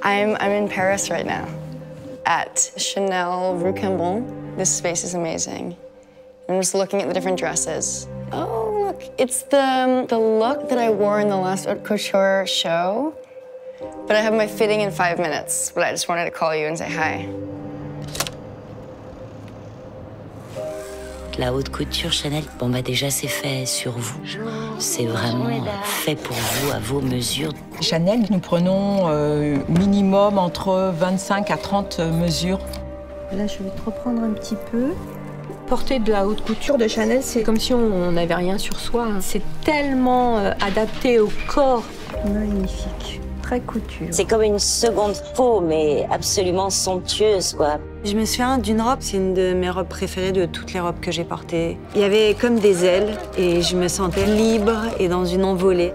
I'm in Paris right now at Chanel Rue Cambon. This space is amazing. I'm just looking at the different dresses. Oh, look, it's the look that I wore in the last Haute Couture show. But I have my fitting in 5 minutes, but I just wanted to call you and say hi. La haute couture Chanel, bon bah déjà c'est fait sur vous. C'est vraiment fait pour vous, à vos mesures. Chanel, nous prenons minimum entre 25 à 30 mesures. Là, je vais te reprendre un petit peu. Porter de la haute couture de Chanel, c'est comme si on n'avait rien sur soi. C'est tellement adapté au corps. Magnifique. Très couture. C'est comme une seconde peau, mais absolument somptueuse, quoi. Je me souviens d'une robe, c'est une de mes robes préférées de toutes les robes que j'ai portées. Il y avait comme des ailes et je me sentais libre et dans une envolée.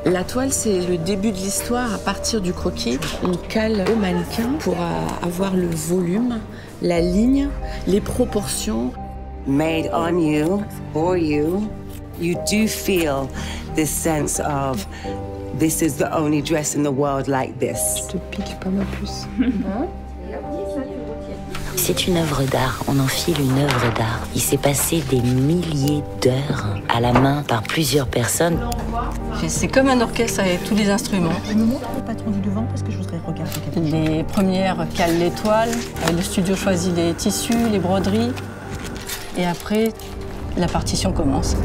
La toile, c'est le début de l'histoire. À partir du croquis, on cale au mannequin pour avoir le volume, la ligne, les proportions. Made on you, for you, you do feel this sense of this is the only dress in the world like this. Je te pique pas ma puce. C'est une œuvre d'art, on enfile une œuvre d'art. Il s'est passé des milliers d'heures à la main par plusieurs personnes. C'est comme un orchestre avec tous les instruments. Je me montre le patron du devant parce que je voudrais regarder quelque chose. Les premières calent les toiles, le studio choisit les tissus, les broderies. Et après, la partition commence.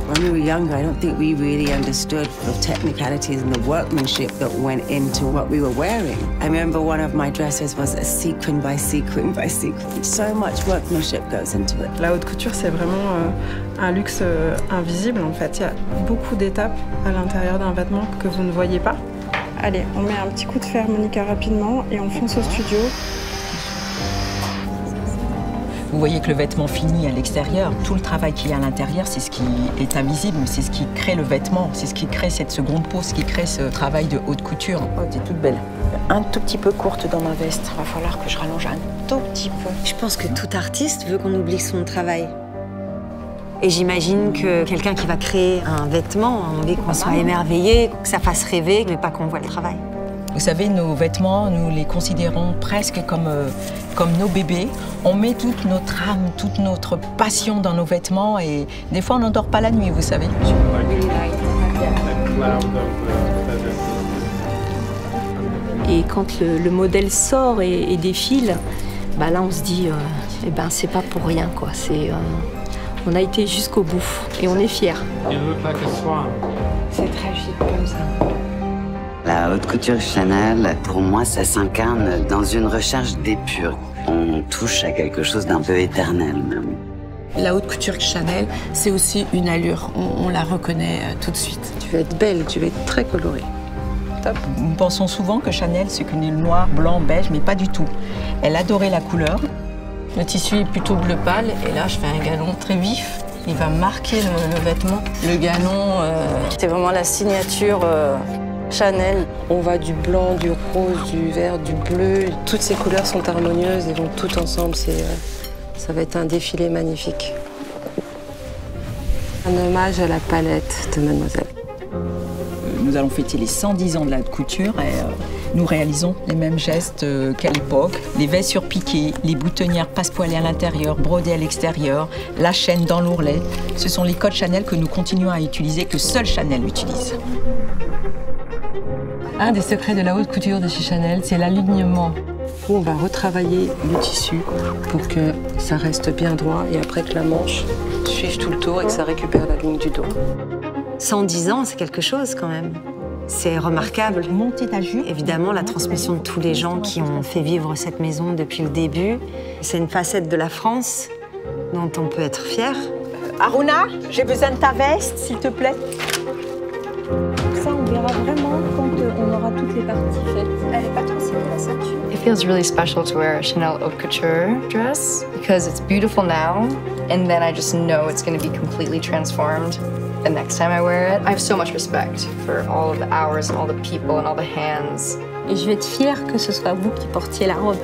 When we were younger, I don't think we really understood the technicalities and the workmanship that went into what we were wearing. I remember one of my dresses was a sequin by sequin by sequin. So much workmanship goes into it. La haute couture, c'est vraiment un luxe invisible, en fait. Il y a beaucoup d'étapes à l'intérieur d'un vêtement que vous ne voyez pas. Allez, on met un petit coup de fer, Monica, rapidement, et on fonce au studio. Vous voyez que le vêtement finit à l'extérieur. Tout le travail qu'il y a à l'intérieur, c'est ce qui est invisible, c'est ce qui crée le vêtement, c'est ce qui crée cette seconde peau, ce qui crée ce travail de haute couture. Oh, t'es toute belle. Un tout petit peu courte dans ma veste. Il va falloir que je rallonge un tout petit peu. Je pense que tout artiste veut qu'on oublie son travail. Et j'imagine que quelqu'un qui va créer un vêtement a envie qu'on soit émerveillé, que ça fasse rêver, mais pas qu'on voit le travail. Vous savez, nos vêtements, nous les considérons presque comme nos bébés. On met toute notre âme, toute notre passion dans nos vêtements et des fois on n'endort pas la nuit, vous savez. Et quand le modèle sort et défile, bah là on se dit, eh ben c'est pas pour rien quoi. On a été jusqu'au bout et on est fiers. C'est très chic comme ça. La haute couture Chanel, pour moi, ça s'incarne dans une recherche d'épure. On touche à quelque chose d'un peu éternel, même. La haute couture Chanel, c'est aussi une allure. On la reconnaît tout de suite. Tu vas être belle, tu vas être très colorée. Top. Nous pensons souvent que Chanel, c'est qu'une noir, blanc, beige, mais pas du tout. Elle adorait la couleur. Le tissu est plutôt bleu pâle et là je fais un galon très vif. Il va marquer le vêtement. Le galon, c'est vraiment la signature Chanel. On va du blanc, du rose, du vert, du bleu. Toutes ces couleurs sont harmonieuses et vont toutes ensemble. Ça va être un défilé magnifique. Un hommage à la palette de Mademoiselle. Nous allons fêter les 110 ans de la haute couture et nous réalisons les mêmes gestes qu'à l'époque. Les vestes surpiquées, les boutonnières passepoilées à l'intérieur, brodées à l'extérieur, la chaîne dans l'ourlet. Ce sont les codes Chanel que nous continuons à utiliser, que seul Chanel utilise. Un des secrets de la haute couture de chez Chanel, c'est l'alignement. On va retravailler le tissu pour que ça reste bien droit et après que la manche suive tout le tour et que ça récupère la ligne du dos. 110 ans, c'est quelque chose quand même. C'est remarquable. Monter ta jupe. Évidemment, la transmission de tous les gens qui ont fait vivre cette maison depuis le début. C'est une facette de la France dont on peut être fier. Aruna, j'ai besoin de ta veste, s'il te plaît. Ça, on verra vraiment quand on aura toutes les parties faites. Elle est pas trop serrée la ceinture. It feels really special to wear a Chanel haute couture dress because it's beautiful now, and then I just know it's going to be completely transformed the next time I wear it. I have so much respect for all of the hours and all the people and all the hands. Et je vais être fière que ce soit vous qui portiez la robe.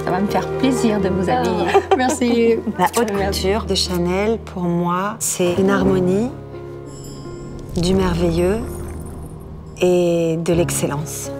Ça va me faire plaisir de vous habiller. Merci. La haute couture de Chanel, pour moi, c'est une harmonie du merveilleux et de l'excellence.